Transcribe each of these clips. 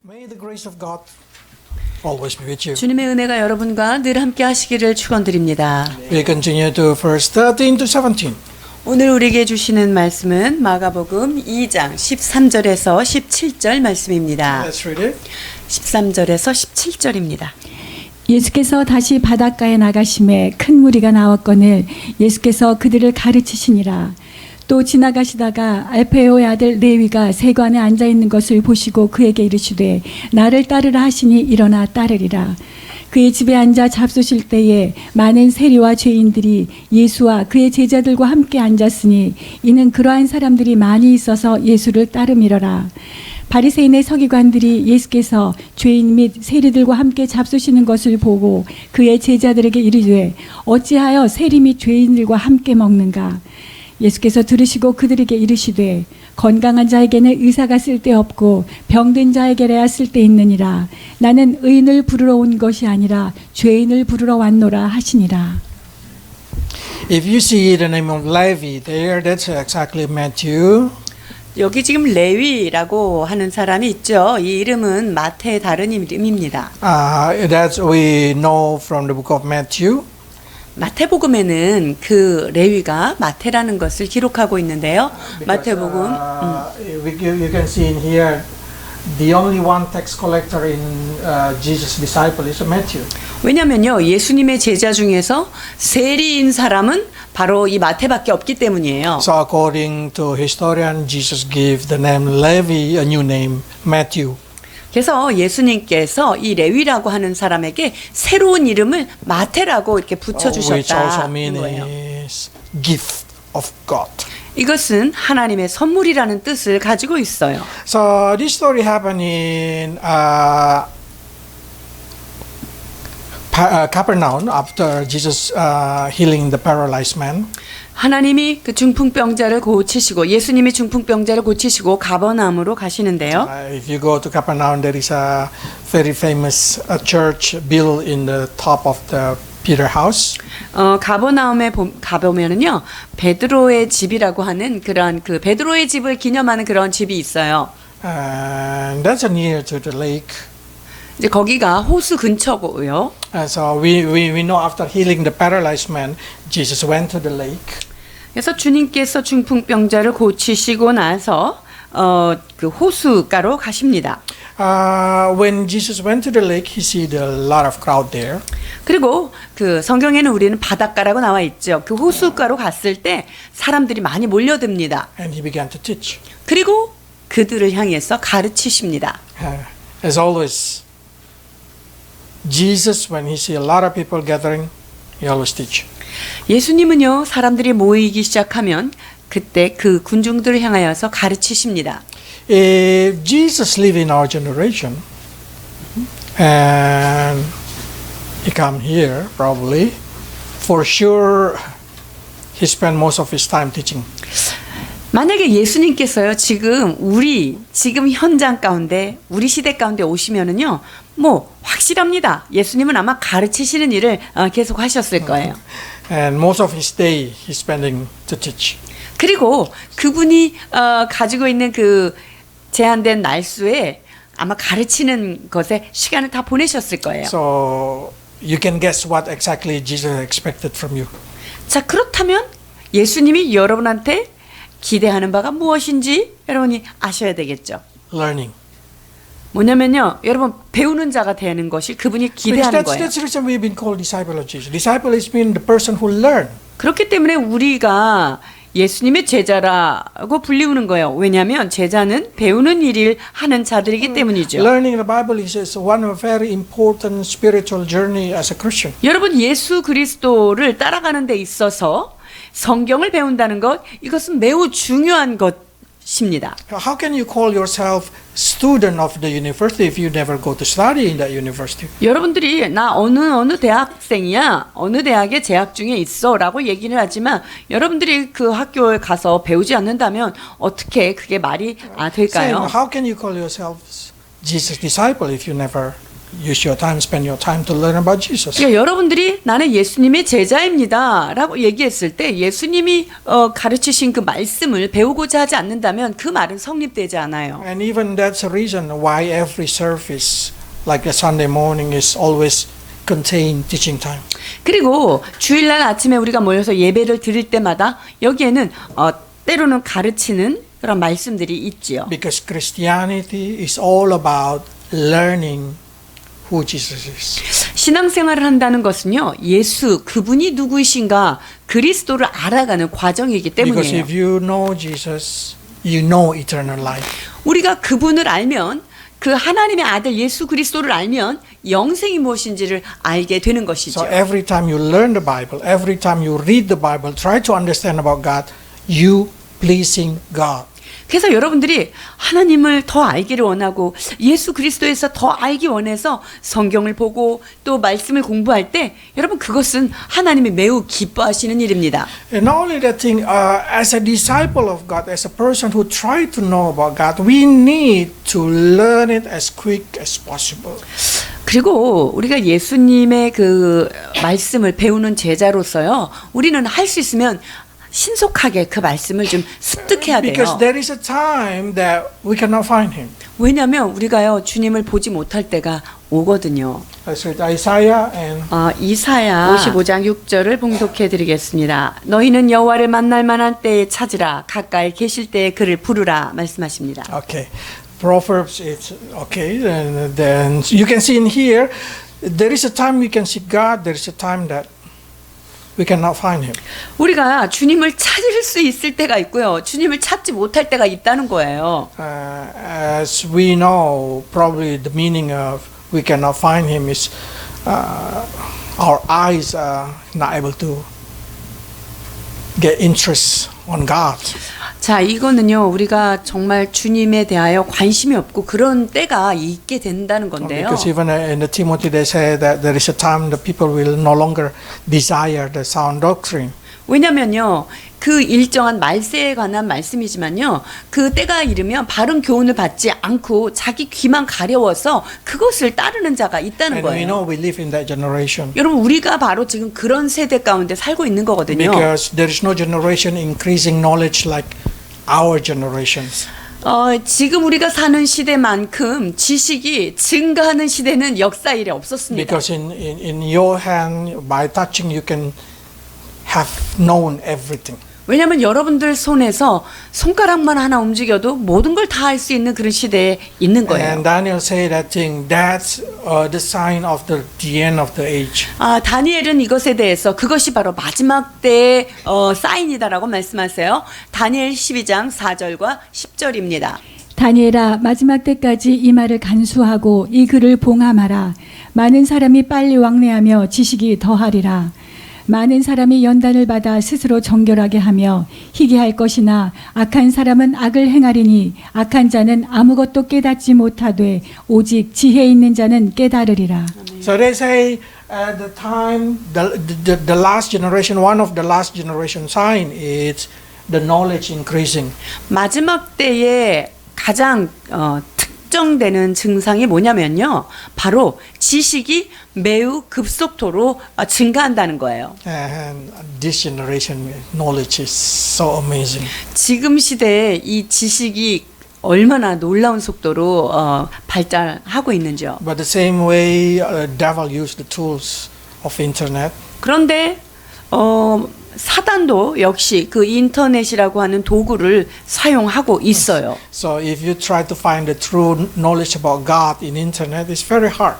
May the grace of God always be with you. 주님의 은혜가 여러분과 늘 함께 하시기를 축원드립니다. We continue to verse 13 to 17. 오늘 우리에게 주시는 말씀은 마가복음 2장 13절에서 17절 말씀입니다. Let's read it. 13절에서 17절입니다. 예수께서 다시 바닷가에 나가심에 큰 무리가 나왔거늘 예수께서 그들을 가르치시니라. 또 지나가시다가 알페오의 아들 레위가 세관에 앉아 있는 것을 보시고 그에게 이르시되 나를 따르라 하시니 일어나 따르리라. 그의 집에 앉아 잡수실 때에 많은 세리와 죄인들이 예수와 그의 제자들과 함께 앉았으니 이는 그러한 사람들이 많이 있어서 예수를 따름이러라. 바리새인의 서기관들이 예수께서 죄인 및 세리들과 함께 잡수시는 것을 보고 그의 제자들에게 이르되 어찌하여 세리 및 죄인들과 함께 먹는가. 예수께서 들으시고 그들에게 이르시되 건강한 자에게는 의사가 쓸데없고 병든 자에게라야 쓸데있느니라. 나는 의인을 부르러 온 것이 아니라 죄인을 부르러 왔노라 하시니라. If you see the name of Levi there, that's exactly Matthew. 여기 지금 레위라고 하는 사람이 있죠. 이 이름은 마태의 다른 이름입니다. That we know from the book of Matthew. 마태복음에는 그 레위가 마태라는 것을 기록하고 있는데요. 마태복음 You can see in here the only one tax collector in Jesus' disciple is Matthew. 왜냐면요. 예수님의 제자 중에서 세리인 사람은 바로 이 마태밖에 없기 때문이에요. So according to historian, Jesus gave the name Levi a new name, Matthew. 그래서 예수님께서 이 레위라고 하는 사람에게 새로운 이름을 마태라고 이렇게 Which also 붙여주셨다는 means 거예요. gift of God. 이것은 하나님의 선물이라는 뜻을 가지고 있어요. So this story happened in Capernaum after Jesus healing the paralyzed man. 하나님이 그 중풍병자를 고치시고 예수님이 중풍병자를 고치시고 가버나움으로 가시는데요. If you go to Capernaum, there is a very famous church built in the top of the Peter house. 가버나움에 가보면은요 베드로의 집이라고 하는 그런 그 베드로의 집을 기념하는 그런 집이 있어요. And that's near to the lake. 이제 거기가 호수 근처고요. So we know after healing the paralyzed man, Jesus went to the lake. 그래서 주님께서 중풍병자를 고치시고 나서 그 호수가로 가십니다. When Jesus went to the lake, he see a lot of crowd there. 그리고 그 성경에는 우리는 바닷가라고 나와 있죠. 그 호수가로 갔을 때 사람들이 많이 몰려듭니다. And he began to teach. 그리고 그들을 향해서 가르치십니다. As always, Jesus, when he see a lot of people gathering, he always teach. 예수님은요 사람들이 모이기 시작하면 그때 그 군중들을 향하여서 가르치십니다. If Jesus live in our generation, and he come here probably, for sure, he spend most of his time teaching. 만약에 예수님께서요 지금 현장 가운데 우리 시대 가운데 오시면은요 뭐 확실합니다. 예수님은 아마 가르치시는 일을 계속 하셨을 거예요. And most of his day he's spending to teach. 그리고 그분이 가지고 있는 그 제한된 날수에 아마 가르치는 것에 시간을 다 보내셨을 거예요. So you can guess what exactly Jesus expected from you. 자 그렇다면 예수님이 여러분한테 기대하는 바가 무엇인지 여러분이 아셔야 되겠죠. Learning. 뭐냐면요, 여러분 배우는 자가 되는 것이 그분이 기대하는 거예요. That's the reason we've been called disciple of Jesus. Disciple is mean the person who learn. 그렇기 때문에 우리가 예수님의 제자라고 불리우는 거예요. 왜냐하면 제자는 배우는 일을 하는 자들이기 때문이죠. Learning the Bible is one of very important spiritual journey as a Christian. 여러분 예수 그리스도를 따라가는 데 있어서 성경을 배운다는 것 이것은 매우 중요한 것입니다. How can you call yourself student of the university if you never go to study in that university? 여러분들이 나 어느 대학생이야 어느 대학에 재학 중에 있어라고 얘기를 하지만 여러분들이 그 학교에 가서 배우지 않는다면 어떻게 그게 말이 될까요? How can you call yourself Jesus disciple if you never use your time, spend your time to learn about Jesus. 그러니까 여러분들이 나는 예수님의 제자입니다라고 얘기했을 때 예수님이 가르치신 그 말씀을 배우고자 하지 않는다면 그 말은 성립되지 않아요. And even that's the reason why every service, like a Sunday morning, is always contain teaching time. 그리고 주일날 아침에 우리가 모여서 예배를 드릴 때마다 여기에는 때로는 가르치는 그런 말씀들이 있지요. Because Christianity is all about learning who Jesus is. 신앙생활을 한다는 것은요, 예수 그분이 누구이신가 그리스도를 알아가는 과정이기 Because 때문이에요. if you know Jesus, you know eternal life. 우리가 그분을 알면 그 하나님의 아들 예수 그리스도를 알면 영생이 무엇인지를 알게 되는 것이죠. So every time you learn the Bible, every time you read the Bible, try to understand about God, you pleasing God. 그래서 여러분들이 하나님을 더 알기를 원하고 예수 그리스도에서 더 알기 원해서 성경을 보고 또 말씀을 공부할 때 여러분 그것은 하나님이 매우 기뻐하시는 일입니다. And not only that thing, as a disciple of God, as a person who try to know about God, we need to learn it as quick as possible. 그리고 우리가 예수님의 그 말씀을 배우는 제자로서요, 우리는 할 수 있으면 신속하게 그 말씀을 좀 습득해야 돼요. Because there is a time that we cannot find Him. 왜냐하면 우리가요 주님을 보지 못할 때가 오거든요. Let's read Isaiah and 이사야 55장 6절을 봉독해 드리겠습니다. 너희는 여호와를 만날 만한 때에 찾으라, 가까이 계실 때에 그를 부르라 말씀하십니다. okay, Proverbs. It's okay. And then you can see in here, there is a time we can seek God. There is a time that we cannot find Him. 우리가 주님을 찾을 수 있을 때가 있고요, 주님을 찾지 못할 때가 있다는 거예요. As we know, probably the meaning of we cannot find Him is our eyes are not able to get interest on God. 자, 이거는요 우리가 정말 주님에 대하여 관심이 없고 그런 때가 있게 된다는 건데요. Because even in the Timothy they say that there is a time the people will no longer desire the sound doctrine. 왜냐면요 그 일정한 말세에 관한 말씀이지만요, 그 때가 이르면 바른 교훈을 받지 않고 자기 귀만 가려워서 그것을 따르는 자가 있다는 And we 거예요. know we live in that generation. 여러분 우리가 바로 지금 그런 세대 가운데 살고 있는 거거든요. Because there is no generation increasing knowledge like our generations. 지금 우리가 사는 시대만큼 지식이 증가하는 시대는 역사 일에 없었습니다. Because in your hand, by touching, you can have known everything. 왜냐하면 여러분들 손에서 손가락만 하나 움직여도 모든 걸 다 할 수 있는 그런 시대에 있는 거예요. And Daniel say that thing. That's the sign of the end of the age. 다니엘은 이것에 대해서 그것이 바로 마지막 때의 사인이다라고 말씀하세요. 다니엘 12장 4절과 10절입니다. 다니엘아, 마지막 때까지 이 말을 간수하고 이 글을 봉함하라. 많은 사람이 빨리 왕래하며 지식이 더하리라. 많은 사람이 연단을 받아 스스로 정결하게 하며 희귀할 것이나 악한 사람은 악을 행하리니 악한 자는 아무것도 깨닫지 못하되 오직 지혜 있는 자는 깨달으리라. So they say at the time, the last generation, one of the last generation sign is the knowledge increasing. 마지막 때에 가장 특정되는 증상이 뭐냐면요, 바로 지식이 매우 급속도로 증가한다는 거예요. And this generation knowledge is so amazing. 지금 시대에 이 지식이 얼마나 놀라운 속도로 발달하고 있는지요. But the same way, devil used the tools of internet. 그런데 사단도 역시 그 인터넷이라고 하는 도구를 사용하고 있어요. So if you try to find the true knowledge about God in internet, it's very hard.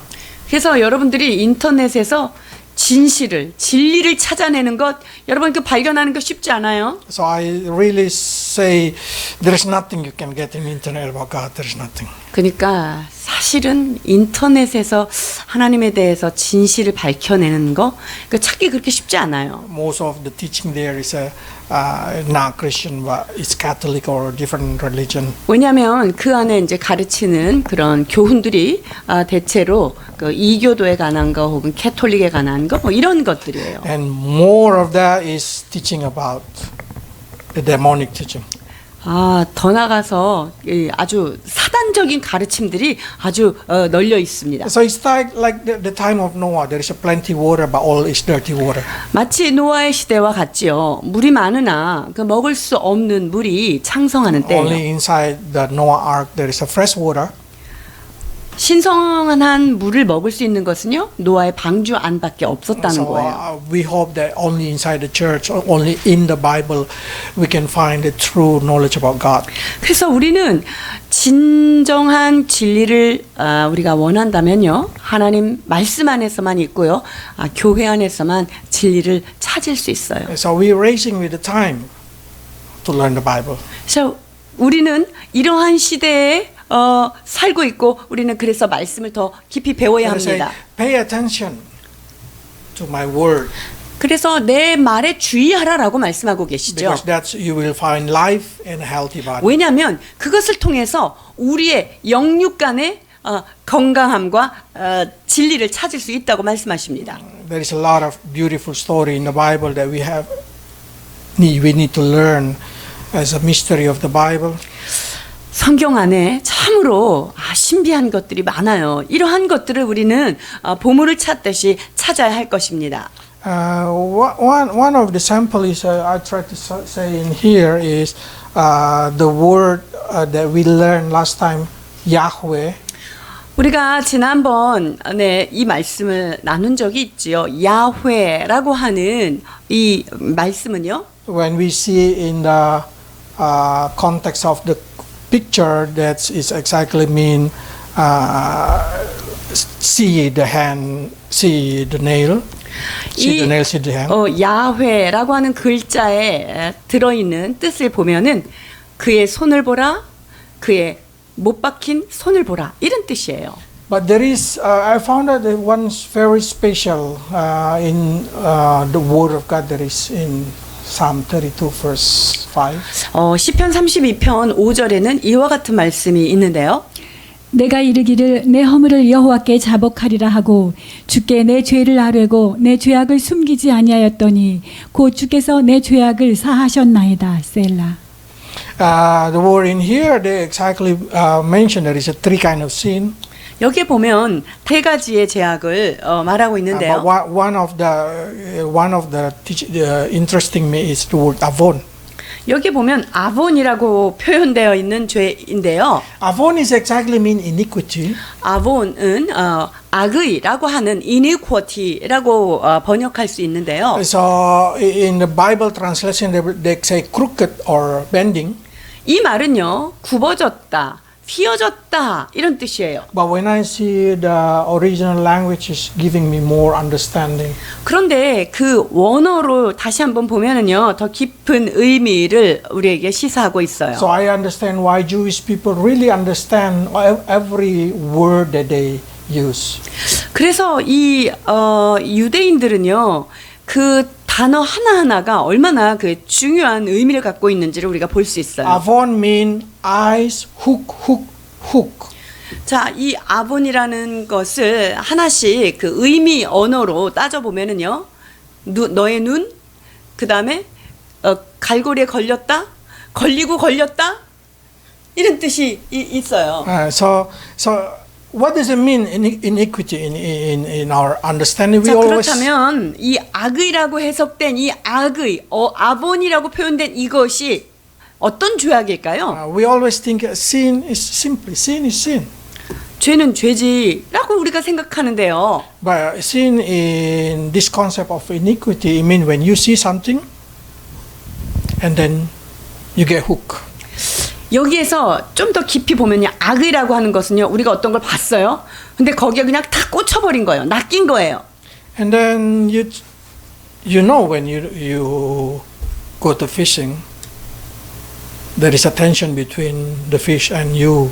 그래서 여러분들이 인터넷에서 진리를 찾아내는 것, 여러분 그 발견하는 거 쉽지 않아요. So I really say there is nothing you can get in internet about God. There is nothing. 그러니까 사실은 인터넷에서 하나님에 대해서 진실을 밝혀내는 거, 그 찾기 그렇게 쉽지 않아요. Most of the teaching there is not Christian, but it's Catholic or different religion. 왜냐하면 그 안에 이제 가르치는 그런 교훈들이 대체로 그 이교도에 관한 거 혹은 캐톨릭에 관한 거 뭐 이런 것들이에요. And more of that is teaching about the demonic teaching. 더 나가서 이 아주 사단적인 가르침들이 아주 널려 있습니다. So it's like the time of Noah. There is a plenty water, but all is dirty water. 마치 노아의 시대와 같지요. 물이 많으나 그 먹을 수 없는 물이 창성하는 때예요. Only inside the Noah ark there is a fresh water. 신성한 물을 먹을 수 있는 것은요, 노아의 방주 안밖에 없었다는 So 거예요. we hope that only inside the church, or only in the Bible, we can find the true knowledge about God. 그래서 우리는 진정한 진리를 우리가 원한다면요, 하나님 말씀 안에서만 있고요, 교회 안에서만 진리를 찾을 수 있어요. So we're racing with the time to learn the Bible. 그래서 우리는 이러한 시대에 살고 있고, 우리는 그래서 말씀을 더 깊이 배워야 Let us say, 합니다. pay attention to my word, 그래서 내 말에 주의하라라고 말씀하고 계시죠. because that's you will find life and a healthy body. 왜냐하면 그것을 통해서 우리의 영육 간의 건강함과 진리를 찾을 수 있다고 말씀하십니다. There is a lot of beautiful story in the Bible that we need to learn as a mystery of the Bible. 성경 안에 참으로 신비한 것들이 많아요. 이러한 것들을 우리는 보물을 찾듯이 찾아야 할 것입니다. One of the sample is I try to say in here is the word that we learned last time, Yahweh. 우리가 지난번에 이 말씀을 나눈 적이 있지요. 야훼라고 하는 이 말씀은요. When we see in the context of the picture, that is exactly mean see the hand, see the nail, see the nail, see the hand. 야훼라고 하는 글자에 들어있는 뜻을 보면은 그의 손을 보라, 그의 못 박힌 손을 보라, 이런 뜻이에요. But there is, I found out that one very special in the Word of God that is in Psalm 32 verse 5. 시편 32편 5절에는 이와 같은 말씀이 있는데요. 내가 이르기를 내 허물을 여호와께 자복하리라 하고 주께 내 죄를 아뢰고 내 죄악을 숨기지 아니하였더니 곧 주께서 내 죄악을 사하셨나이다. 셀라. The word in here, they exactly mention there is a three kind of sin. 여기에 보면 세 가지의 죄악을 말하고 있는데요. But one of the interesting me is the word avon. 여기 보면 아본이라고 표현되어 있는 죄인데요. Avon is exactly mean iniquity. 아본은 악의라고 하는 iniquity라고 번역할 수 있는데요. So in the Bible translation, they say crooked or bending. 이 말은요, 굽어졌다, 휘어졌다, 이런 뜻이에요. But when I see the original language is giving me more understanding. 그런데 그 원어로 다시 한번 보면은요, 더 깊은 의미를 우리에게 시사하고 있어요. So I understand why Jewish people really understand every word that they use. 그래서 이 유대인들은요, 그 단어 하나하나가 얼마나 그 중요한 의미를 갖고 있는지를 우리가 볼 수 있어요. Avon mean eyes, hook. 자, 이 아본이라는 것을 하나씩 그 의미 언어로 따져보면은요, 너의 눈, 그 다음에 갈고리에 걸렸다, 걸리고 걸렸다, 이런 뜻이 있어요. So what does it mean iniquity in our understanding? 자, 그렇다면 이 악의라고 해석된 이 악의, 아본이라고 표현된 이것이 어떤 죄악일까요? we always think sin is simply sin is sin. 죄는 죄지라고 우리가 생각하는데요. But sin in this concept of iniquity, it means when you see something and then you get hooked. 여기에서 좀 더 깊이 보면요, 악의라고 하는 것은요, 우리가 어떤 걸 봤어요. 근데 거기에 그냥 다 꽂혀버린 거예요. 낚인 거예요. And then you know when you go to fishing, there is a tension between the fish and you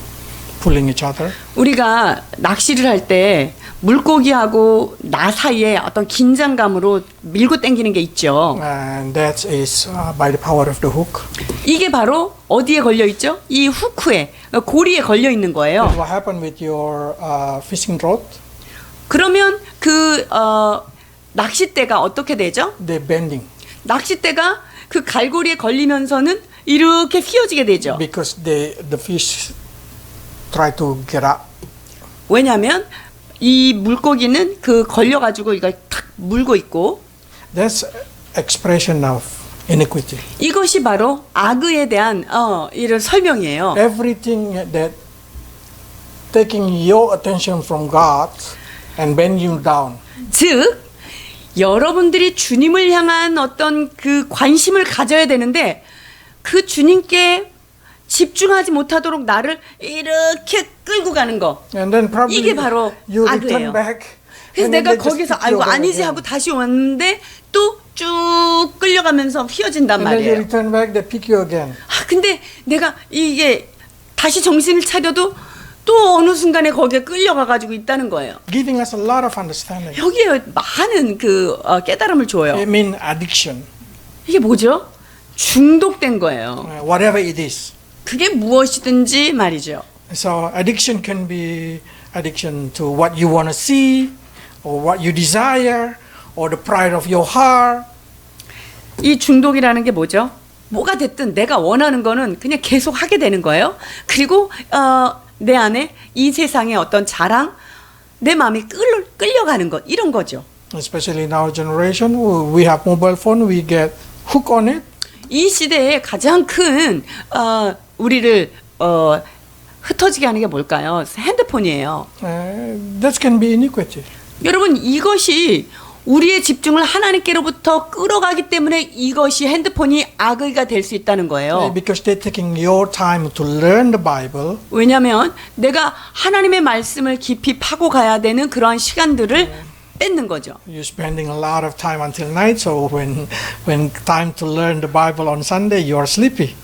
pulling each other. 우리가 낚시를 할 때 물고기하고 나 사이에 어떤 긴장감으로 밀고 당기는 게 있죠. And that is by the power of the hook. 이게 바로 어디에 걸려 있죠? 이 후크에, 고리에 걸려 있는 거예요. What happened with your fishing rod? 그러면 그 낚싯대가 어떻게 되죠? They're bending. 낚싯대가 그 갈고리에 걸리면서는 이렇게 휘어지게 되죠. because the fish try to get up. 왜냐하면 이 물고기는 그 걸려가지고 이걸 탁 물고 있고 That's expression of iniquity. 이것이 바로 악의에 대한 이런 설명이에요. Everything that taking your attention from God and bend you down. 즉 여러분들이 주님을 향한 어떤 그 관심을 가져야 되는데 그 주님께 집중하지 못하도록 나를 이렇게 끌고 가는 거. And then probably 이게 바로 you 악이에요. return back. 그래서 and then 내가 they just 거기서 pick you 아이고 up 아니지 again. 하고 다시 왔는데 또 쭉 끌려가면서 휘어진단 And then you 말이에요. return back, they pick you again. 아, 근데 내가 이게 다시 정신을 차려도 또 어느 순간에 거기에 끌려가가지고 있다는 거예요. Giving us a lot of understanding. 여기에 많은 그 깨달음을 줘요. I mean addiction, 이게 뭐죠? 중독된 거예요. whatever it is. 그게 무엇이든지 말이죠. So addiction can be addiction to what you want to see, or what you desire, or the pride of your heart. 이 중독이라는 게 뭐죠? 뭐가 됐든 내가 원하는 거는 그냥 계속 하게 되는 거예요. 그리고 내 안에 이 세상의 어떤 자랑, 내 마음이 끌려가는 것 이런 거죠. Especially in our generation, we have mobile phone, we get hooked on it. 이 시대에 가장 큰 우리를 흩어지게 하는 게 뭘까요? 핸드폰이에요. That can be iniquity. 여러분 이것이 우리의 집중을 하나님께로부터 끌어가기 때문에 이것이 핸드폰이 악의가 될 수 있다는 거예요. Because they're taking your time to learn the Bible. 왜냐하면 내가 하나님의 말씀을 깊이 파고 가야 되는 그러한 시간들을 뺏는 거죠. You're spending a lot of time until night, so when time to learn the Bible on Sunday, you are sleepy.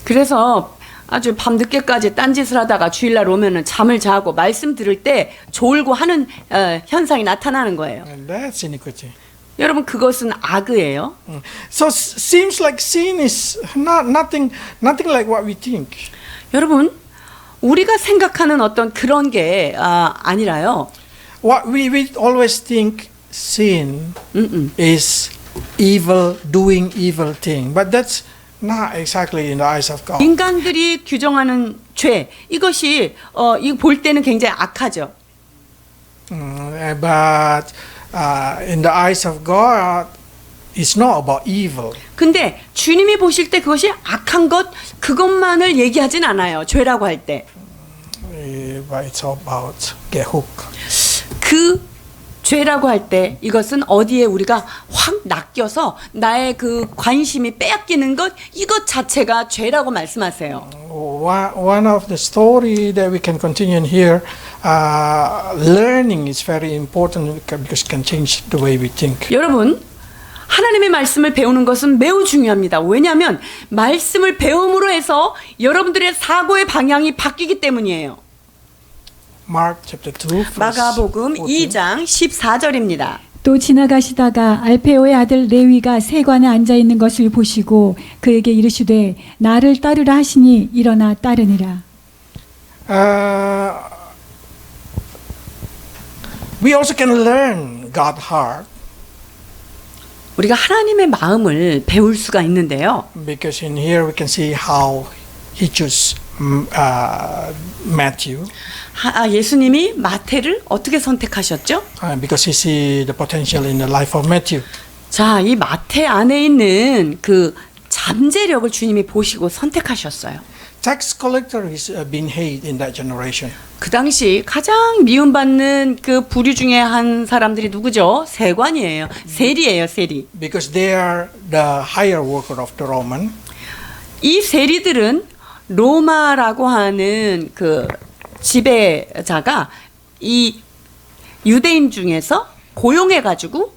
그래서 아주 밤늦게까지 딴짓을 하다가 주일날 오면은 잠을 자고 말씀 들을 때 졸고 하는 현상이 나타나는 거예요. And that's iniquity. 여러분 그것은 악의예요. So seems like sin is nothing like what we think. 여러분 우리가 생각하는 어떤 그런 게 아니라요. What we always think sin is evil, doing evil thing, but that's not exactly in the eyes of God. 인간들이 규정하는 죄 이것이 이거 볼 때는 굉장히 악하죠. But in the eyes of God, it's not about evil. 근데 주님이 보실 때 그것이 악한 것 그것만을 얘기하진 않아요. 죄라고 할 때. But it's about get hooked. 그 죄라고 할 때 이것은 어디에 우리가 확 낚여서 나의 그 관심이 빼앗기는 것 이것 자체가 죄라고 말씀하세요. One of the story that we can continue here, learning is very important because it can change the way we think. 여러분 하나님의 말씀을 배우는 것은 매우 중요합니다. 왜냐하면 말씀을 배움으로 해서 여러분들의 사고의 방향이 바뀌기 때문이에요. Mark chapter 2, verse 마가복음 14. 2장 14절입니다. 또 지나가시다가 알페오의 아들 레위가 세관에 앉아 있는 것을 보시고 그에게 이르시되 나를 따르라 하시니 일어나 따르니라. We also can learn God's heart 우리가 하나님의 마음을 배울 수가 있는데요. because in here we can see how He chose Matthew. 예수님이 마태를 어떻게 선택하셨죠? Because He see the potential in the life of Matthew. 자, 이 마태 안에 있는 그 잠재력을 주님이 보시고 선택하셨어요. Tax collector is being hated in that generation. 그 당시 가장 미움받는 그 부류 중에 한 사람들이 누구죠? 세관이에요. 세리예요, 세리. Because they are the higher worker of the Roman. 이 세리들은 로마라고 하는 그 지배자가 이 유대인 중에서 고용해 가지고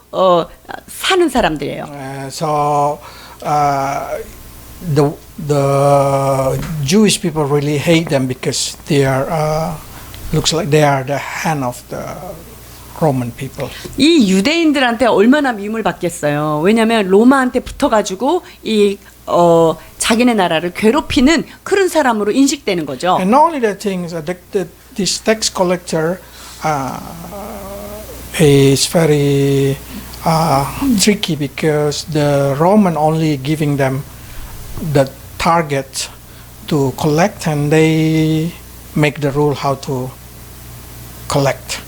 사는 사람들이에요. So the Jewish people really hate them because they are looks like they are the hand of the Roman people. 이 유대인들한테 얼마나 미움을 받겠어요. 왜냐하면 로마한테 붙어가지고 이 자기네 나라를 괴롭히는 그런 사람으로 인식되는 거죠. And not only that things, this tax collector is very tricky because the Roman only giving them the target to collect, and they make the rule how to collect.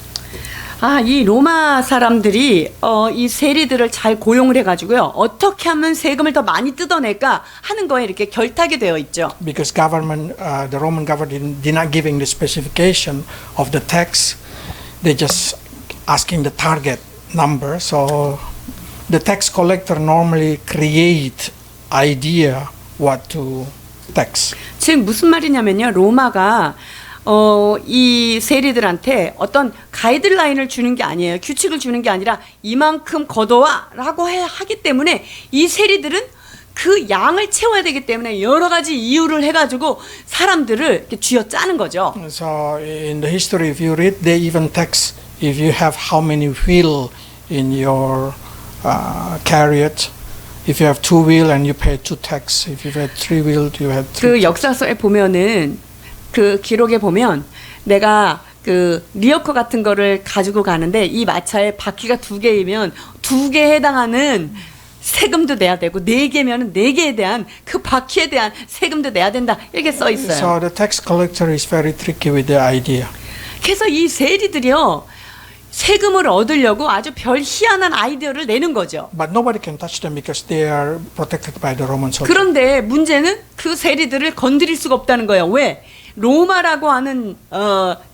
아, 이 로마 사람들이 이 세리들을 잘 고용을 해가지고요. 어떻게 하면 세금을 더 많이 뜯어낼까 하는 거에 이렇게 결탁이 되어 있죠. Because government, the Roman government did not giving the specification of the tax, they just asking the target number. So the tax collector normally create idea what to tax. 즉 무슨 말이냐면요. 로마가 이 세리들한테 어떤 가이드라인을 주는 게 아니에요. 규칙을 주는 게 아니라 이만큼 걷어와라고 하기 때문에 이 세리들은 그 양을 채워야 되기 때문에 여러 가지 이유를 해가지고 사람들을 이렇게 쥐어짜는 거죠. So in the history, if you read, they even tax if you have how many wheel in your chariot. If you have 2 wheel and you pay 2 tax. If you have 3 wheel, you have 3. 그 역사서에 보면은 그 기록에 보면 내가 그 리어커 같은 거를 가지고 가는데 이 마차에 바퀴가 2개이면 2개에 해당하는 세금도 내야 되고 4개면 4개에 대한 그 바퀴에 대한 세금도 내야 된다 이렇게 써 있어요. So the tax collector is very tricky with the idea. 그래서 이 세리들이요 세금을 얻으려고 아주 별 희한한 아이디어를 내는 거죠. But nobody can touch them because they are protected by the Roman soldiers. 그런데 문제는 그 세리들을 건드릴 수가 없다는 거예요. 왜? 로마라고 하는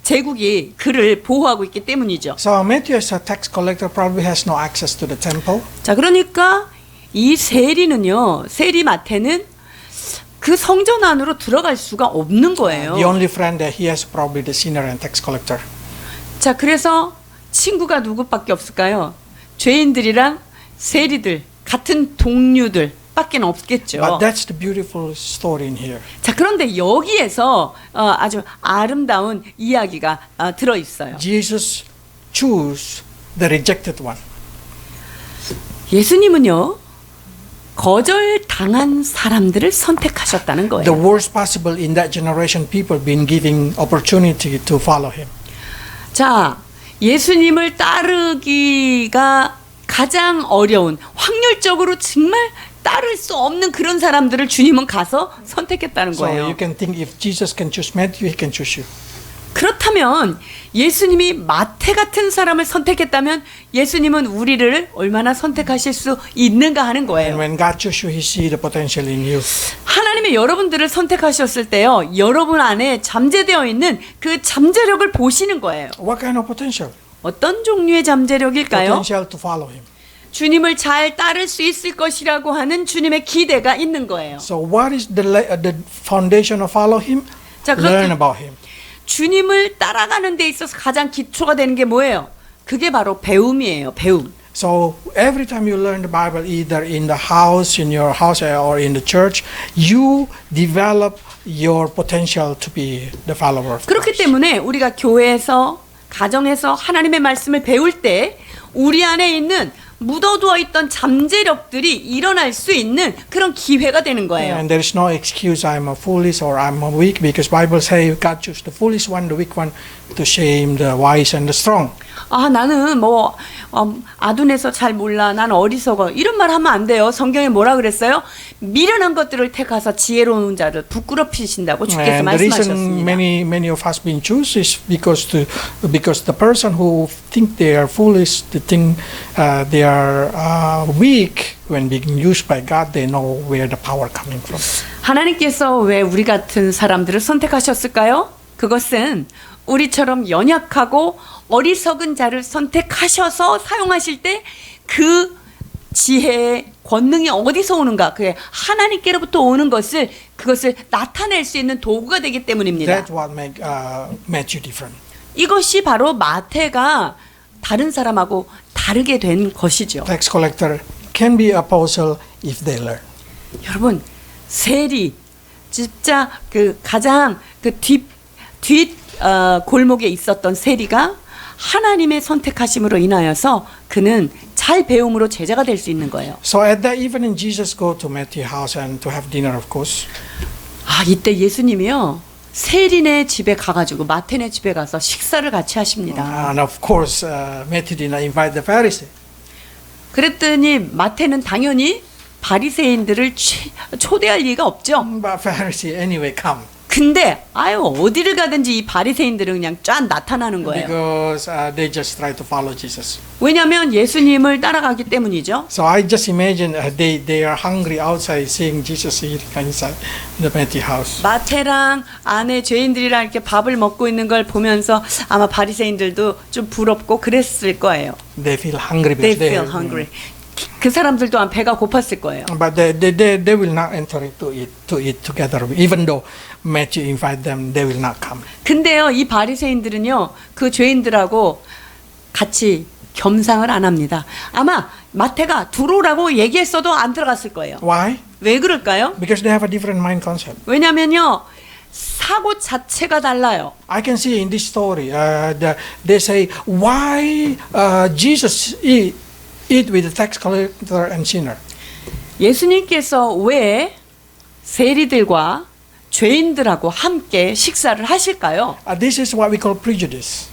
제국이 그를 보호하고 있기 때문이죠. So Matthew as a tax collector probably has no access to the temple. 자, 그러니까 이 세리는요, 세리 마태는 그 성전 안으로 들어갈 수가 없는 거예요. The only friend that he has probably the sinner and tax collector. 자, 그래서 친구가 누구밖에 없을까요? 죄인들이랑 세리들, 같은 동료들 밖에 없겠죠. But that's the beautiful story in here. 자, 그런데 여기에서 아주 아름다운 이야기가 들어 있어요. Jesus chose the rejected one. 예수님은요, 거절당한 사람들을 선택하셨다는 The 거예요. worst possible in that generation, people been giving opportunity to follow him. 자, 예수님을 따르기가 가장 어려운, 확률적으로 정말 따를 수 없는 그런 사람들을 주님은 가서 선택했다는 So 거예요. you can think if Jesus can choose Matthew, he can choose you. 그렇다면 예수님이 마태 같은 사람을 선택했다면 예수님은 우리를 얼마나 선택하실 수 있는가 하는 And 거예요. when God choose you, he see the potential in you. 하나님이 여러분들을 선택하셨을 때요, 여러분 안에 잠재되어 있는 그 잠재력을 보시는 거예요. What kind of potential? 어떤 종류의 잠재력일까요? Potential to follow him. 주님을 잘 따를 수 있을 것이라고 하는 주님의 기대가 있는 거예요. So what is the foundation of follow him? 자, Learn 그렇다. about him. 주님을 따라가는 데 있어서 가장 기초가 되는 게 뭐예요? 그게 바로 배움이에요. 배움. So every time you learn the Bible, either in the house, in your house, or in the church, you develop your potential to be the follower of 그렇기 Christ. 때문에 우리가 교회에서 가정에서 하나님의 말씀을 배울 때 우리 안에 있는 묻어두어 있던 잠재력들이 일어날 수 있는 그런 기회가 되는 거예요. And there is no excuse I'm a foolish or I'm a weak because Bible say God choose the foolish one, the weak one to shame the wise and the strong. 아, 나는 뭐 아둔해서 잘 몰라. 난 어리석어. 이런 말 하면 안 돼요. 성경에 뭐라 그랬어요? 미련한 것들을 택하사 지혜로운 자를 부끄럽히신다고 주께서 And the reason 말씀하셨습니다. many of us been choose is because the person who think they are foolish, they think they are weak. When being used by God, they know where the power coming from. 하나님께서 왜 우리 같은 사람들을 선택하셨을까요? 그것은 우리처럼 연약하고 어리석은 자를 선택하셔서 사용하실 때 그 지혜의 권능이 어디서 오는가? 그게 하나님께로부터 오는 그것을 나타낼 수 있는 도구가 되기 때문입니다. That's what make Matthew different. 이것이 바로 마태가 다른 사람하고 다르게 된 것이죠. Tax collector can be apostle if they learn. 여러분, 세리 진짜 그 가장 그 뒷 골목에 있었던 세리가 하나님의 선택하심으로 인하여서 그는 잘 배움으로 제자가 될 수 있는 거예요. So at that evening, Jesus go to Matthew's house and to have dinner, of course. 아, 이때 예수님이요. 세리네 집에 가가지고 마태네 집에 가서 식사를 같이 하십니다. And of course, Matthew did not invite the Pharisee. 그랬더니 마태는 당연히 바리새인들을 초대할 리가 없죠. But Pharisee anyway come 근데 아유 어디를 가든지 이 바리새인들은 그냥 쫙 나타나는 거예요. because they just try to follow Jesus. 왜냐하면 예수님을 따라가기 때문이죠. So I just imagine they are hungry outside seeing Jesus eating inside the Matthew house. 마태랑 안에 죄인들이랑 이렇게 밥을 먹고 있는 걸 보면서 아마 바리새인들도 좀 부럽고 그랬을 거예요. They feel hungry They because feel hungry. 그 사람들 또한 배가 고팠을 거예요. But they will not enter to eat together. Even though Matthew invite them, they will not come. 근데요, 이 바리새인들은요, 그 죄인들하고 같이 겸상을 안 합니다. 아마 마태가 들어오라고 얘기했어도 안 들어갔을 거예요. Why? 왜 그럴까요? Because they have a different mind concept. 왜냐면요, 사고 자체가 달라요. I can see in this story, they say, why Jesus eat with the tax collector and sinner? 예수님께서 왜 세리들과 죄인들하고 함께 식사를 하실까요? This is what we call prejudice.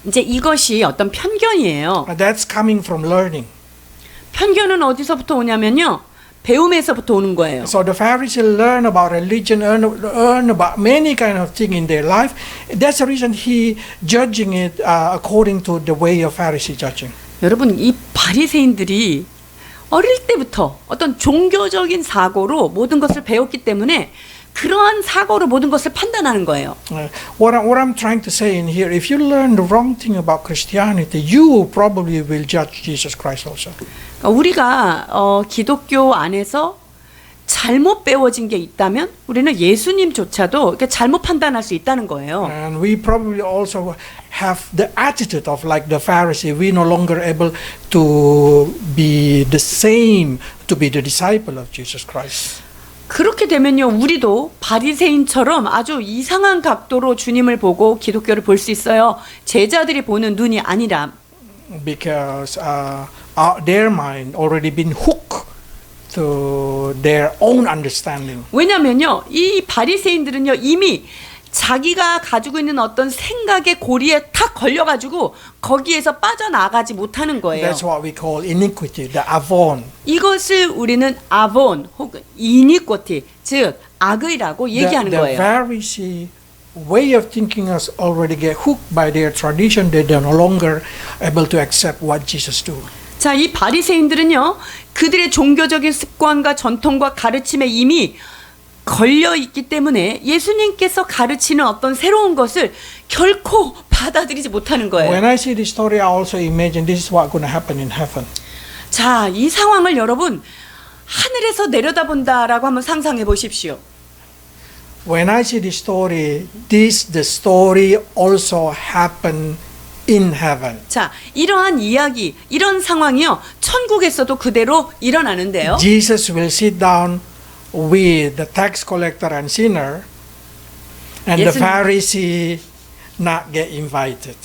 이제 이것이 어떤 편견이에요. That's coming from learning. 편견은 어디서부터 오냐면요. 배움에서부터 오는 거예요. So the Pharisees learn about religion, earn about many kind of thing in their life. That's the reason he judging it according to the way of Pharisee judging. 여러분, 이 바리새인들이 어릴 때부터 어떤 종교적인 사고로 모든 것을 배웠기 때문에 그러한 사고로 모든 것을 판단하는 거예요. What I'm trying to say in here, if you learn the wrong thing about Christianity, you probably will judge Jesus Christ also. 그러니까 우리가 기독교 안에서 잘못 배워진 게 있다면 우리는 예수님조차도 이렇게 잘못 판단할 수 있다는 거예요. And we probably also have the attitude of like the Pharisee. We no longer able to be the same, to be the disciple of Jesus Christ. 그렇게 되면요, 우리도 바리새인처럼 아주 이상한 각도로 주님을 보고 기독교를 볼 수 있어요. 제자들이 보는 눈이 아니라. Because their mind already been hooked to their own understanding. 왜냐면요, 이 바리새인들은요, 이미 자기가 가지고 있는 어떤 생각의 고리에 탁 걸려가지고 거기에서 빠져나가지 못하는 거예요. That's what we call iniquity, the avon. 이것을 우리는 아본 혹은 이니꼬티, 즉 악의라고 얘기하는 The 거예요. Pharisee way of thinking is already get hooked by their tradition. They are no longer able to accept what Jesus do. 자, 이 바리새인들은요, 그들의 종교적인 습관과 전통과 가르침에 이미 걸려 있기 때문에 예수님께서 가르치는 어떤 새로운 것을 결코 받아들이지 못하는 거예요. When I see this story, I also imagine this is what going to happen in heaven. 자, 이 상황을 여러분 하늘에서 내려다본다라고 한번 상상해 보십시오. When I see this story, the story also happen in heaven. 자, 이러한 이야기, 이런 상황이요, 천국에서도 그대로 일어나는데요. Jesus will sit down with the tax collector and sinner, and the 예수님. Pharisee not get invited.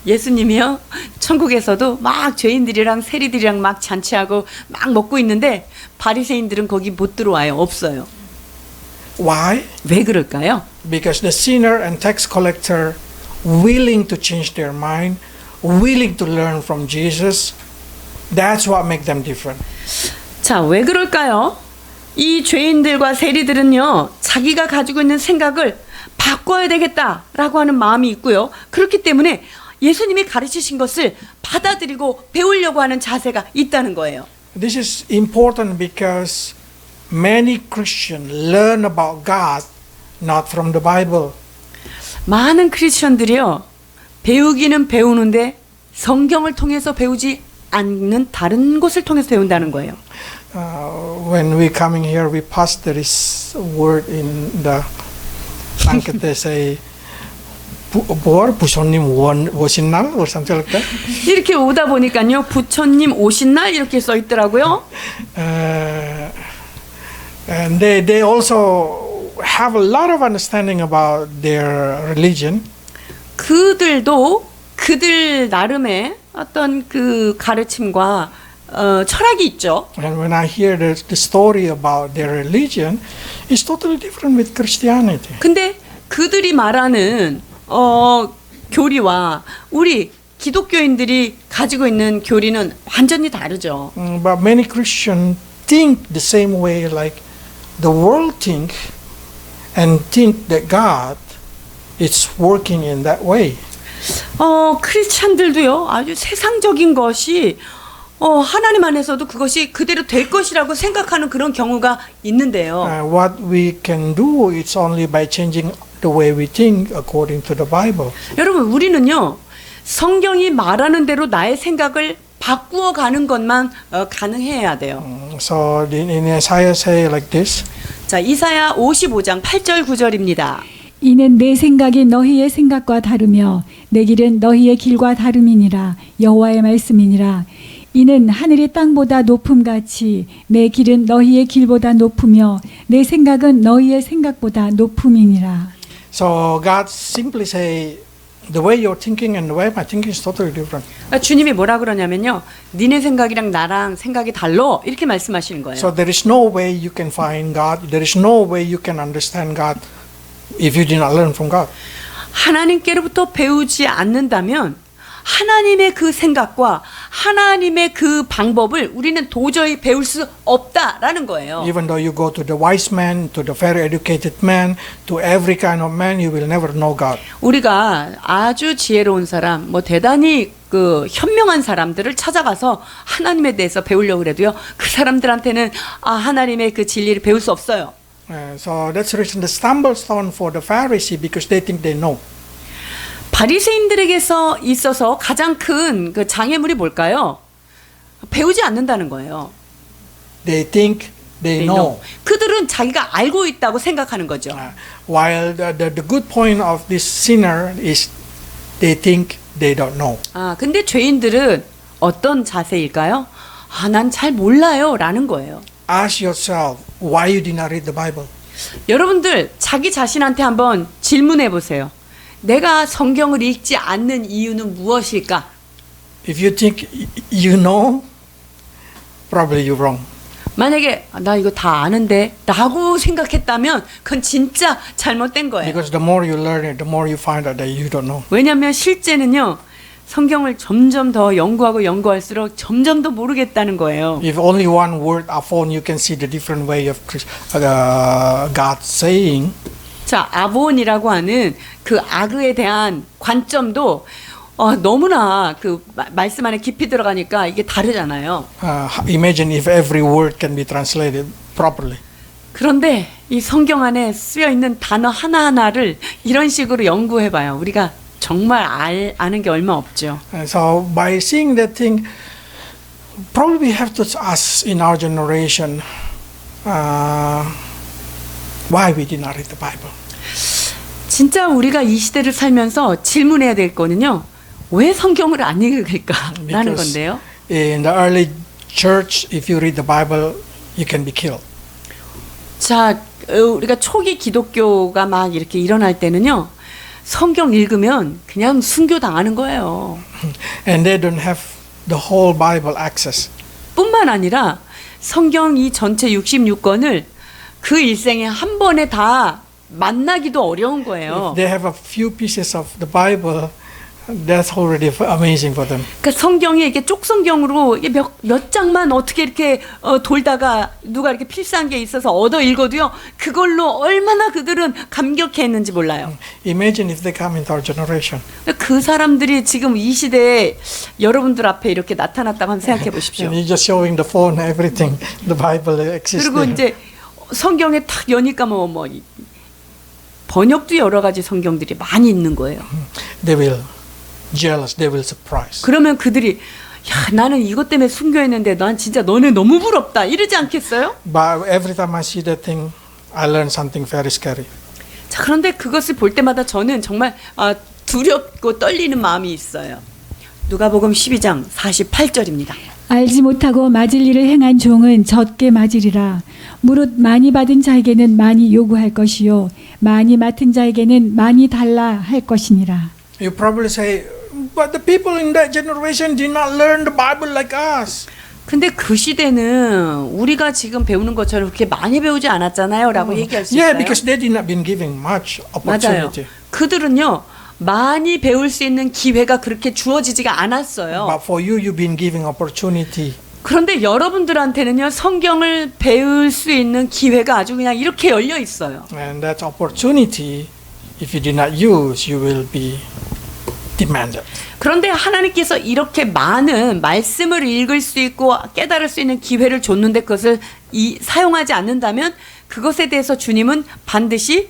예수님이요, 천국에서도 막 죄인들이랑 세리들이랑 막 잔치하고 막 먹고 있는데 바리새인들은 거기 못 들어와요. 없어요. Why? 왜 그럴까요? Because the sinner and tax collector willing to change their mind, willing to learn from Jesus. That's what make them different. 자, 왜 그럴까요? 이 죄인들과 세리들은요, 자기가 가지고 있는 생각을 바꿔야 되겠다라고 하는 마음이 있고요. 그렇기 때문에 예수님이 가르치신 것을 받아들이고 배우려고 하는 자세가 있다는 거예요. This is important because many Christians learn about God not from the Bible. 많은 크리스천들이요, 배우기는 배우는데 성경을 통해서 배우지 않는 다른 곳을 통해서 배운다는 거예요. When we coming here, we pass there is word in the blanket. They say, 부처님 오신 날 or something like that. 이렇게 오다 보니까요, 부처님 오신 날 이렇게 써 있더라고요. And they also have a lot of understanding about their religion. 그들도 그들 나름의 어떤 그 가르침과 철학이 있죠. And when I hear the story about their religion, it's totally different with Christianity. 근데 그들이 말하는 교리와 우리 기독교인들이 가지고 있는 교리는 완전히 다르죠. But many Christians think the same way like the world think and think that God is working in that way. 크리스찬들도요, 아주 세상적인 것이 하나님 안에서도 그것이 그대로 될 것이라고 생각하는 그런 경우가 있는데요. What we can do is only by changing the way we think according to the Bible. 여러분, 우리는요, 성경이 말하는 대로 나의 생각을 바꾸어 가는 것만 가능해야 돼요. So in Isaiah say like this. 자, 이사야 55장 8절 9절입니다. 이는 내 생각이 너희의 생각과 다르며 내 길은 너희의 길과 다름이니라. 여호와의 말씀이니라. 이는 하늘이 땅보다 높음같이 내 길은 너희의 길보다 높으며 내 생각은 너희의 생각보다 높음이니라. So God simply say the way you're thinking and the way my thinking is totally different. 주님이 뭐라 그러냐면요, 니네 생각이랑 나랑 생각이 달라, 이렇게 말씀하시는 거예요. So there is no way you can find God. There is no way you can understand God if you did not learn from God. 하나님께로부터 배우지 않는다면 하나님의 그 생각과 하나님의 그 방법을 우리는 도저히 배울 수 없다라는 거예요. Even though you go to the wise man, to the very educated man, to every kind of man, you will never know God. 우리가 아주 지혜로운 사람, 뭐 대단히 그 현명한 사람들을 찾아가서 하나님에 대해서 배우려고 그래도요, 그 사람들한테는 하나님의 그 진리를 배울 수 없어요. So that's the reason the stumble stone for the Pharisee because they think they know. 바리새인들에게서 있어서 가장 큰 그 장애물이 뭘까요? 배우지 않는다는 거예요. They think they know. 그들은 자기가 알고 있다고 생각하는 거죠. While the good point of this sinner is they think they don't know. 근데 죄인들은 어떤 자세일까요? 난 잘 몰라요 라는 거예요. Ask yourself why you did not read the Bible. 여러분들 자기 자신한테 한번 질문해 보세요. 내가 성경을 읽지 않는 이유는 무엇일까? If you think you know, probably you're wrong. 만약에 나 이거 다 아는데 라고 생각했다면 그건 진짜 잘못된 거예요. Because the more you learn it, the more you find out that you don't know. 왜냐하면 실제는요, 성경을 점점 더 연구할수록 점점 더 모르겠다는 거예요. If only one word are found, you can see the different way of God saying. 자, 아본이라고 하는 그 악에 대한 관점도 너무나 그 말씀 안에 깊이 들어가니까 이게 다르잖아요. Imagine if every word can be translated properly. 그런데 이 성경 안에 쓰여 있는 단어 하나하나를 이런 식으로 연구해봐요. 우리가 정말 아는 게 얼마 없죠. So by seeing that thing, probably we have to ask in our generation why we did not read the Bible. 진짜 우리가 이 시대를 살면서 질문해야 될 거는요, 왜 성경을 안 읽을까라는 건데요. In the early church, if you read the Bible, you can be killed. 자, 우리가 초기 기독교가 막 이렇게 일어날 때는요, 성경 읽으면 그냥 순교당하는 거예요. And they don't have the whole Bible access. 뿐만 아니라 성경 이 전체 66권을 그 일생에 한 번에 다 만나기도 어려운 거예요. If they have a few pieces of the Bible, that's already amazing for them. 그러니까 성경이 이렇게 쪽성경으로 몇 장만 어떻게 이렇게 돌다가 누가 이렇게 필사한 게 있어서 얻어 읽어도요, 그걸로 얼마나 그들은 감격했는지 몰라요. Imagine if they come into our generation. 그 사람들이 지금 이 시대에 여러분들 앞에 이렇게 나타났다고 한번 생각해 보십시오. And you're just showing the phone, everything. The Bible exists. 그리고 이제 성경에 딱 여니까 뭐 번역도 여러 가지 성경들이 많이 있는 거예요. They will jealous, they will surprise. 그러면 그들이 나는 이것 때문에 순교했는데 난 진짜 너네 너무 부럽다 이러지 않겠어요? But every time I see that thing, I learn something very scary. 자, 그런데 그것을 볼 때마다 저는 정말 두렵고 떨리는 마음이 있어요. 누가복음 12장 48절입니다. 알지 못하고 맞을 일을 행한 종은 적게 맞으리라. 무릇 많이 받은 자에게는 많이 요구할 것이요 많이 맡은 자에게는 많이 달라 할 것이니라. You probably say, but the people in that generation did not learn the Bible like us. 근데 그 시대는 우리가 지금 배우는 것처럼 그렇게 많이 배우지 않았잖아요 라고 얘기할 수 Yeah, 있어요. because they did not been given much 맞아요. opportunity. 그들은요, 많이 배울 수 있는 기회가 그렇게 주어지지가 않았어요. But for you, you've been given opportunity. 그런데 여러분들한테는요, 성경을 배울 수 있는 기회가 아주 그냥 이렇게 열려 있어요. And that opportunity, if you do not use, you will be demanded. 그런데 하나님께서 이렇게 많은 말씀을 읽을 수 있고 깨달을 수 있는 기회를 줬는데 그것을 사용하지 않는다면 그것에 대해서 주님은 반드시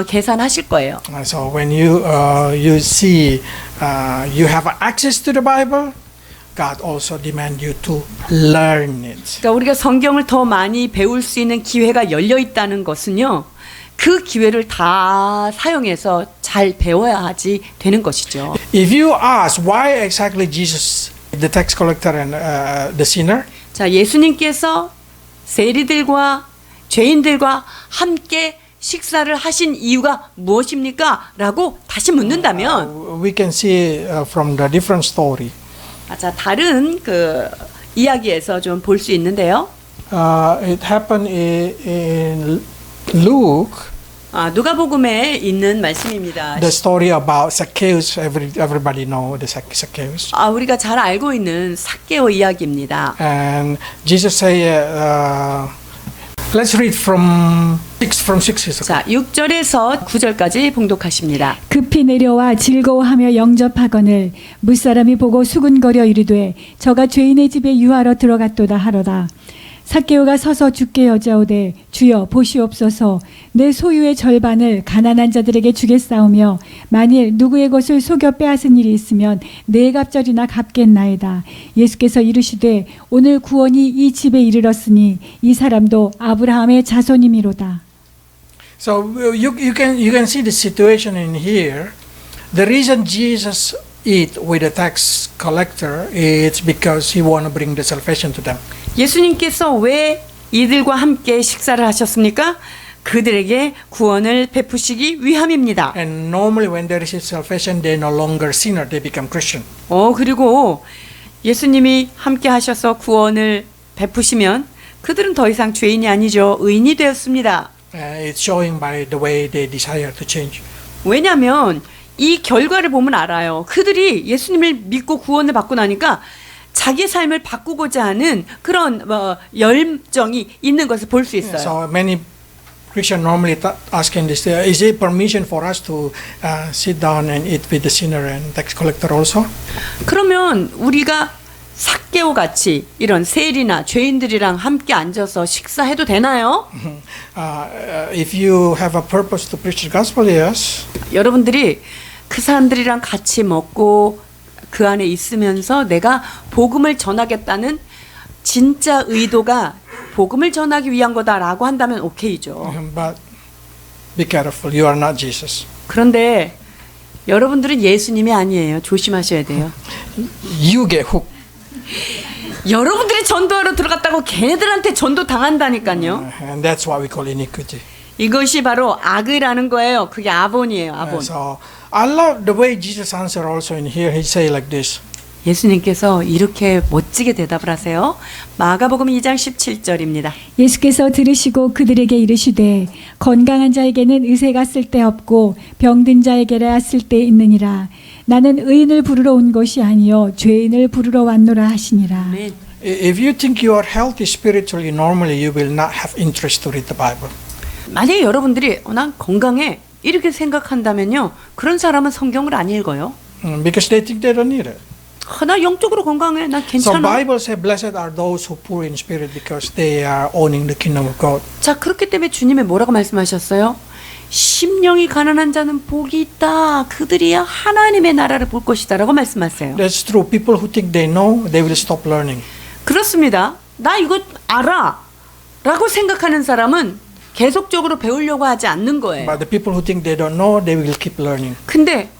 계산하실 거예요. So when you see you have access to the Bible, God also demand you to learn it. 그러니까 우리가 성경을 더 많이 배울 수 있는 기회가 열려 있다는 것은요, 그 기회를 다 사용해서 잘 배워야 하지 되는 것이죠. If you ask why exactly Jesus, the tax collector and the sinner, 자, 예수님께서 세리들과 죄인들과 함께 식사를 하신 이유가 무엇입니까? 라고 다시 묻는다면 we can see from the different story. 자, 다른 그 이야기에서 좀 볼 수 있는데요. It happened in Luke. 누가복음에 있는 말씀입니다. The story about Zacchaeus, everybody know the Zacchaeus. 우리가 잘 알고 있는 삭개오 이야기입니다. And Jesus say, let's read from 6. 자, 6절에서 9절까지 봉독하십니다. 급히 내려와 즐거워하며 영접하거늘 무사람이 보고 수군거려 이르되 저가 죄인의 집에 유하러 들어갔도다 하로다. 삭개오가 서서 주께 여짜오되 주여 보시옵소서 내 소유의 절반을 가난한 자들에게 주겠사오며 만일 누구의 것을 속여 빼앗은 일이 있으면 네 갑절이나 갚겠나이다. 예수께서 이르시되 오늘 구원이 이 집에 이르렀으니 이 사람도 아브라함의 자손이미로다. So you can see the situation in here. The reason Jesus eat with the tax collector is because he want to bring the salvation to them. 예수님께서 왜 이들과 함께 식사를 하셨습니까? 그들에게 구원을 베푸시기 위함입니다. And normally when they receive salvation, they no longer sinner, they become Christian. 그리고 예수님이 함께 하셔서 구원을 베푸시면 그들은 더 이상 죄인이 아니죠. 의인이 되었습니다. It's showing by the way they desire to change. 왜냐하면 이 결과를 보면 알아요. 그들이 예수님을 믿고 구원을 받고 나니까 자기 삶을 바꾸고자 하는 그런 열정이 있는 것을 볼 수 있어요. So many Christians normally asking this: is it permission for us to sit down and eat with the sinner and tax collector also? 그러면 우리가 삭개오 같이 이런 세리나 죄인들이랑 함께 앉아서 식사해도 되나요? If you have a purpose to preach the gospel, yes. 여러분들이 그 사람들이랑 같이 먹고 그 안에 있으면서 내가 복음을 전하겠다는 진짜 의도가 복음을 전하기 위한 거다라고 한다면 오케이죠. But be careful, you are not Jesus. 그런데 여러분들은 예수님이 아니에요. 조심하셔야 돼요. You get hooked. 여러분들이 전도하러 들어갔다고 걔네들한테 전도 당한다니까요. And that's what we call iniquity. 이것이 바로 악이라는 거예요. 그게 아본이에요. 아본. So I love the way Jesus answered also in here. He say like this. 예수님께서 이렇게 멋지게 대답을 하세요. 마가복음 2장 17절입니다. 예수께서 들으시고 그들에게 이르시되 건강한 자에게는 의사가 쓸데없고 병든 자에게라 쓸데있느니라. 나는 의인을 부르러 온 것이 아니요 죄인을 부르러 왔노라 하시니라. 아멘. If you think you are healthy spiritually, normally you will not have interest to read the Bible. 만약에 여러분들이 난 건강해 이렇게 생각한다면요. 그런 사람은 성경을 안 읽어요. Because they think they don't need it. 나 영적으로 건강해. 나 So 괜찮아. Bible says, "Blessed are those who poor in spirit, because they are owning the kingdom of God." 자, 그렇기 때문에 주님이 뭐라고 말씀하셨어요? 심령이 가난한 자는 복이 있다. 그들이 하나님의 나라를 볼 것이다라고 말씀하세요. That's true. People who think they know, they will stop learning. 그렇습니다. 나 이거 알아라고 생각하는 사람은 계속적으로 배우려고 하지 않는 거예요. But the people who think they don't know, they will keep learning. 근데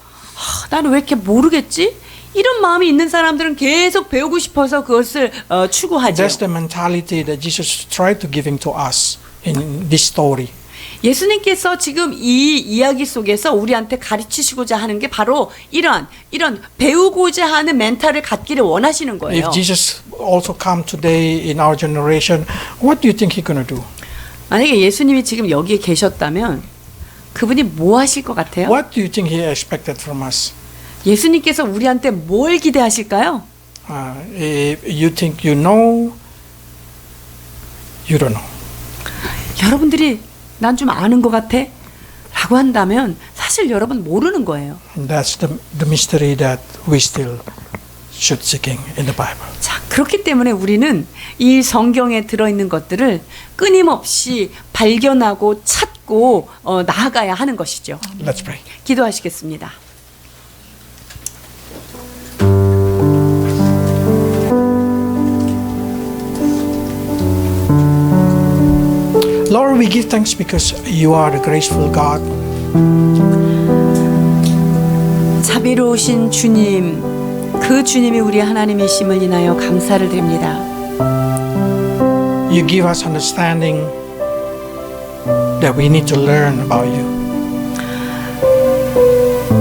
나는 왜 이렇게 모르겠지? 이런 마음이 있는 사람들은 계속 배우고 싶어서 그것을 추구하죠. That's the mentality that Jesus tried to giving to us in this story. 예수님께서 지금 이 이야기 속에서 우리한테 가르치시고자 하는 게 바로 이런 배우고자 하는 멘탈을 갖기를 원하시는 거예요. If Jesus also come today in our generation, what do you think He's gonna do? 만약에 예수님이 지금 여기에 계셨다면 그분이 뭐 하실 것 같아요? What do you think He expected from us? 예수님께서 우리한테 뭘 기대하실까요? If you think you know, you don't know. 여러분들이 난 좀 아는 것 같아? 라고 한다면 사실 여러분 모르는 거예요. And that's the mystery that we still should seeking in the Bible. 자, 그렇기 때문에 우리는 이 성경에 들어있는 것들을 끊임없이 발견하고 찾고 나아가야 하는 것이죠. Let's pray. 기도하시겠습니다. Lord, we give thanks because you are the graceful God. 자비로우신 주님, 그 주님이 우리 하나님이심을 인하여 감사를 드립니다. You give us understanding that we need to learn about you.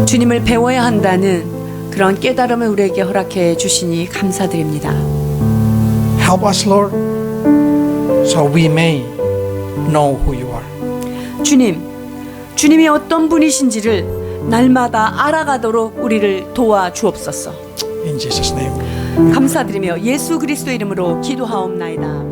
주님을 배워야 한다는 그런 깨달음을 우리에게 허락해 주시니 감사드립니다. Help us, Lord, so we may know who you are. 주님이 어떤 분이신지를 날마다 알아가도록 우리를 도와 주옵소서. In Jesus' name. 감사드리며 예수 그리스도 이름으로 기도하옵나이다.